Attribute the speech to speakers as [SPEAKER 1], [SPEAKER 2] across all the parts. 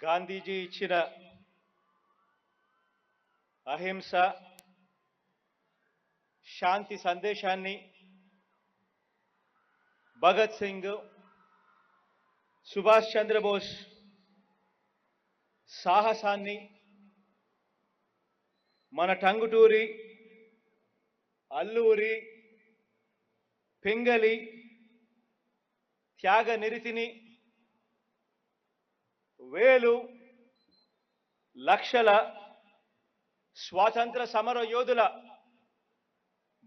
[SPEAKER 1] గాంధీజీ ఇచ్చిన అహింస శాంతి సందేశాన్ని భగత్ సింగ్ సుభాష్ చంద్రబోస్ సాహసాన్ని మన టంగుటూరి అల్లూరి పింగళి త్యాగ నిరతిని వేలు లక్షల స్వాతంత్ర సమర యోధుల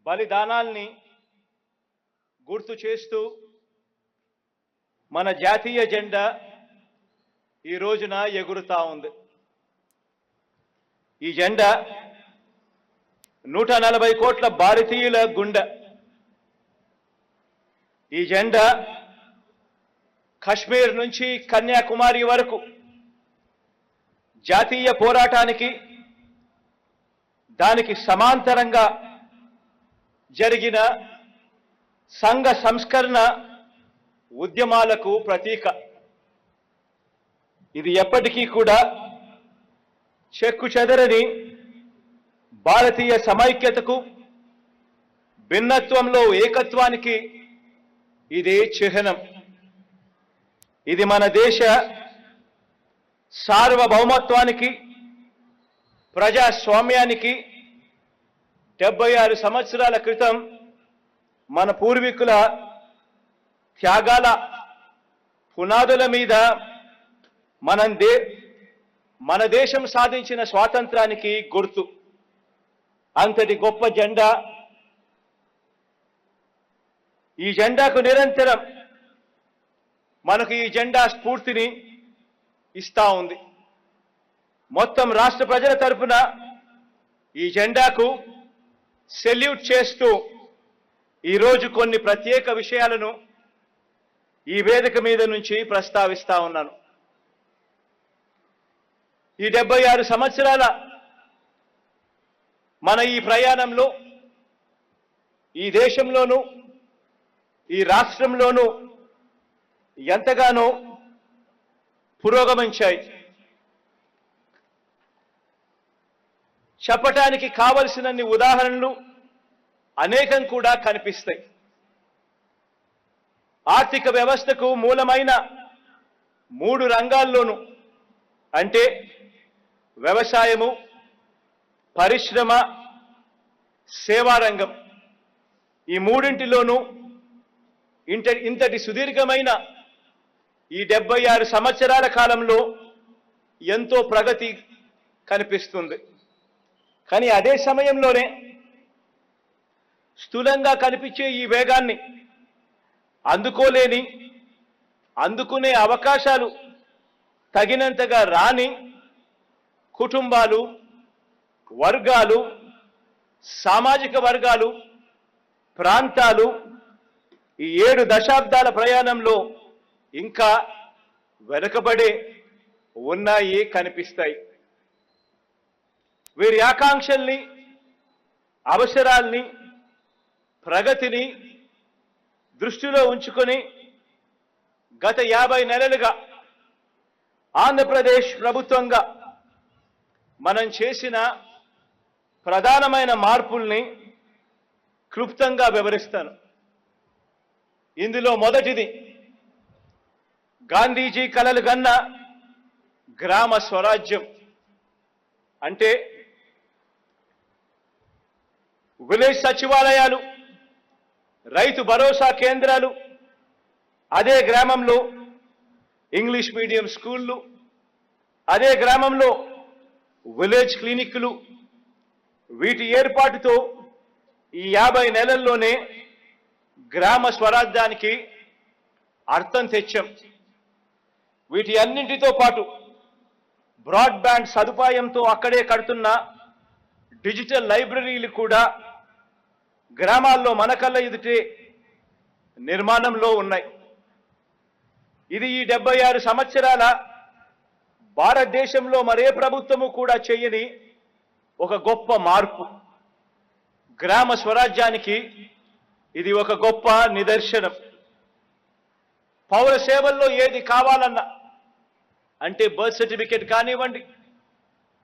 [SPEAKER 1] బలిదానాల్ని గుర్తు చేస్తూ మన జాతీయ జెండా ఈ రోజున ఎగురుతా ఉంది. ఈ జెండా 140 కోట్ల భారతీయుల గుండె. ఈ జెండా కశ్మీర్ నుంచి కన్యాకుమారి వరకు జాతీయ పోరాటానికి దానికి సమాంతరంగా జరిగిన సంఘ సంస్కరణ ఉద్యమాలకు ప్రతీక. ఇది ఎప్పటికీ కూడా చెక్కు చెదరని భారతీయ సమైక్యతకు భిన్నత్వంలో ఏకత్వానికి ఇది చిహ్నం. ఇది మన దేశ సార్వభౌమత్వానికి ప్రజాస్వామ్యానికి 76 సంవత్సరాల క్రితం మన పూర్వీకుల త్యాగాల పునాదుల మీద మన దేశం సాధించిన స్వాతంత్రానికి గుర్తు. అంతటి గొప్ప జెండా. ఈ జెండాకు నిరంతరం మనకు ఈ జెండా స్ఫూర్తిని ఇస్తా ఉంది. మొత్తం రాష్ట్ర ప్రజల తరపున ఈ జెండాకు సెల్యూట్ చేస్తూ ఈరోజు కొన్ని ప్రత్యేక విషయాలను ఈ వేదిక మీద నుంచి ప్రస్తావిస్తా ఉన్నాను. ఈ 76 సంవత్సరాల మన ఈ ప్రయాణంలో ఈ దేశంలోనూ ఈ రాష్ట్రంలోనూ ఎంతగానో పురోగమించాయి. చెప్పటానికి కావలసినన్ని ఉదాహరణలు అనేకం కూడా కనిపిస్తాయి. ఆర్థిక వ్యవస్థకు మూలమైన 3 రంగాల్లోనూ అంటే వ్యవసాయము, పరిశ్రమ, సేవా రంగం, ఈ మూడింటిలోనూ ఇంతటి సుదీర్ఘమైన ఈ 76 సంవత్సరాల కాలంలో ఎంతో ప్రగతి కనిపిస్తుంది. కానీ అదే సమయంలోనే స్థూలంగా కనిపించే ఈ వేగాన్ని అందుకునే అవకాశాలు తగినంతగా రాని కుటుంబాలు, వర్గాలు, సామాజిక వర్గాలు, ప్రాంతాలు ఈ 7 దశాబ్దాల ప్రయాణంలో ఇంకా వెనుకబడే ఉన్నాయి కనిపిస్తాయి. వీరి ఆకాంక్షల్ని, అవసరాల్ని, ప్రగతిని దృష్టిలో ఉంచుకొని గత 50 నెలలుగా ఆంధ్రప్రదేశ్ ప్రభుత్వంగా మనం చేసిన ప్రధానమైన మార్పుల్ని క్లుప్తంగా వివరిస్తాను. ఇందులో మొదటిది గాంధీజీ కలలు కన్న గ్రామ స్వరాజ్యం. అంటే విలేజ్ సచివాలయాలు, రైతు భరోసా కేంద్రాలు, అదే గ్రామంలో ఇంగ్లీష్ మీడియం స్కూళ్ళు, అదే గ్రామంలో విలేజ్ క్లినిక్లు, వీటి ఏర్పాటుతో ఈ 50 నెలల్లోనే గ్రామ స్వరాజ్యానికి అర్థం తెచ్చాం. వీటి అన్నింటితో పాటు బ్రాడ్బ్యాండ్ సదుపాయంతో అక్కడే కడుతున్న డిజిటల్ లైబ్రరీలు కూడా గ్రామాల్లో మన కళ్ళ ఎదుటే నిర్మాణంలో ఉన్నాయి. ఇది ఈ 76 సంవత్సరాల భారతదేశంలో మరే ప్రభుత్వము కూడా చేయని ఒక గొప్ప మార్పు. గ్రామ స్వరాజ్యానికి ఇది ఒక గొప్ప నిదర్శనం. పౌర సేవల్లో ఏది కావాలన్నా అంటే బర్త్ సర్టిఫికేట్ కానివ్వండి,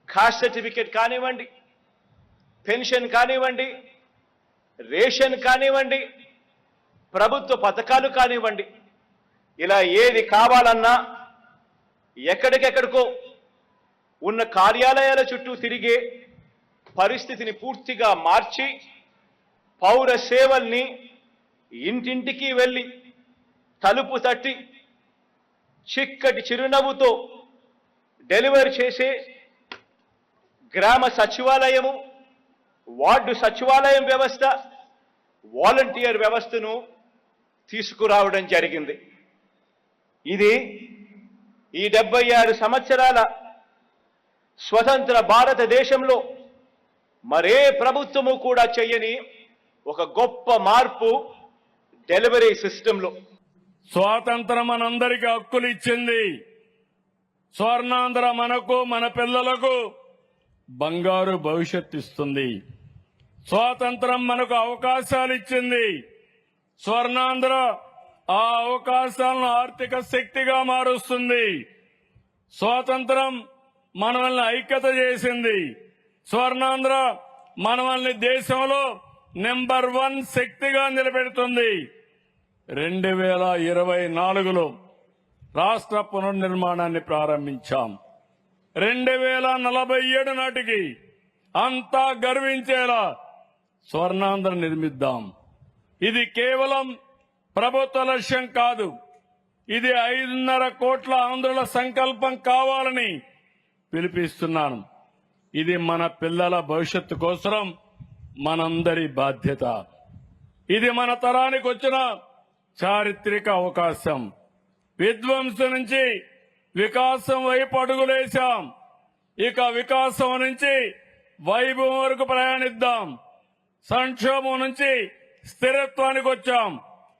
[SPEAKER 1] కాస్ట్ సర్టిఫికేట్ కానివ్వండి, పెన్షన్ కానివ్వండి, రేషన్ కానివ్వండి, ప్రభుత్వ పథకాలు కానివ్వండి, ఇలా ఏది కావాలన్నా ఎక్కడికెక్కడికో ఉన్న కార్యాలయాల చుట్టూ తిరిగే పరిస్థితిని పూర్తిగా మార్చి పౌర సేవల్ని ఇంటింటికి వెళ్ళి తలుపు తట్టి చిక్కటి చిరునవ్వుతో డెలివరీ చేసే గ్రామ సచివాలయము, వార్డు సచివాలయం వ్యవస్థ, వాలంటీర్ వ్యవస్థను తీసుకురావడం జరిగింది. ఇది ఈ 76 సంవత్సరాల స్వతంత్ర భారతదేశంలో మరే ప్రభుత్వము కూడా చేయని ఒక గొప్ప మార్పు డెలివరీ సిస్టంలో.
[SPEAKER 2] స్వాతంత్రం మనందరికీ హక్కులు ఇచ్చింది. స్వర్ణాంధ్ర మనకు, మన పిల్లలకు బంగారు భవిష్యత్తు ఇస్తుంది. స్వాతంత్రం మనకు అవకాశాలు ఇచ్చింది. స్వర్ణాంధ్ర ఆ అవకాశాలను ఆర్థిక శక్తిగా మారుస్తుంది. స్వాతంత్రం మనల్ని ఐక్యత చేసింది. స్వర్ణాంధ్ర మనల్ని దేశంలో నెంబర్ 1 శక్తిగా నిలబెడుతుంది. 2024లో రాష్ట్ర పునర్నిర్మాణాన్ని ప్రారంభించాం. 2047 నాటికి అంతా గర్వించేలా స్వర్ణాంధ్ర నిర్మిద్దాం. ఇది కేవలం ప్రభుత్వ లక్ష్యం కాదు, ఇది 5.5 కోట్ల ఆంధ్రుల సంకల్పం కావాలని పిలిపిస్తున్నాను. ఇది మన పిల్లల భవిష్యత్తు కోసం మనందరి బాధ్యత. ఇది మన తరానికి వచ్చిన చారిత్రక అవకాశం. విధ్వంసం నుంచి వికాసం వైపు అడుగులేశాం. ఇక వికాసం నుంచి వైభవం వరకు ప్రయాణిద్దాం. సంక్షోభం నుంచి స్థిరత్వానికి వచ్చాం.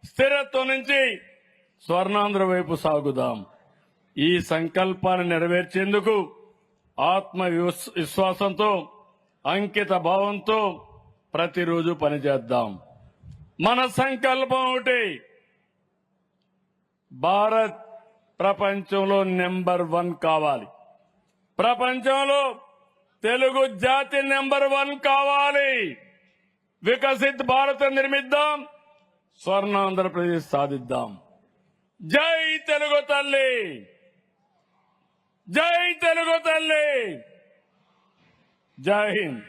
[SPEAKER 2] స్థిరత్వం నుంచి స్వర్ణాంధ్ర వైపు సాగుదాం. ఈ సంకల్పాన్ని నెరవేర్చేందుకు ఆత్మవిశ్వాసంతో, అంకిత భావంతో ప్రతిరోజు పనిచేద్దాం. మన సంకల్పం ఒకటి, భారత్ ప్రపంచంలో నెంబర్ 1 కావాలి. ప్రపంచంలో తెలుగు జాతి నెంబర్ 1 కావాలి. వికసిత్ భారత్ నిర్మిద్దాం. స్వర్ణాంధ్రప్రదేశ్ సాధిద్దాం. జై తెలుగు తల్లి, జై తెలుగు తల్లి, జై హింద్.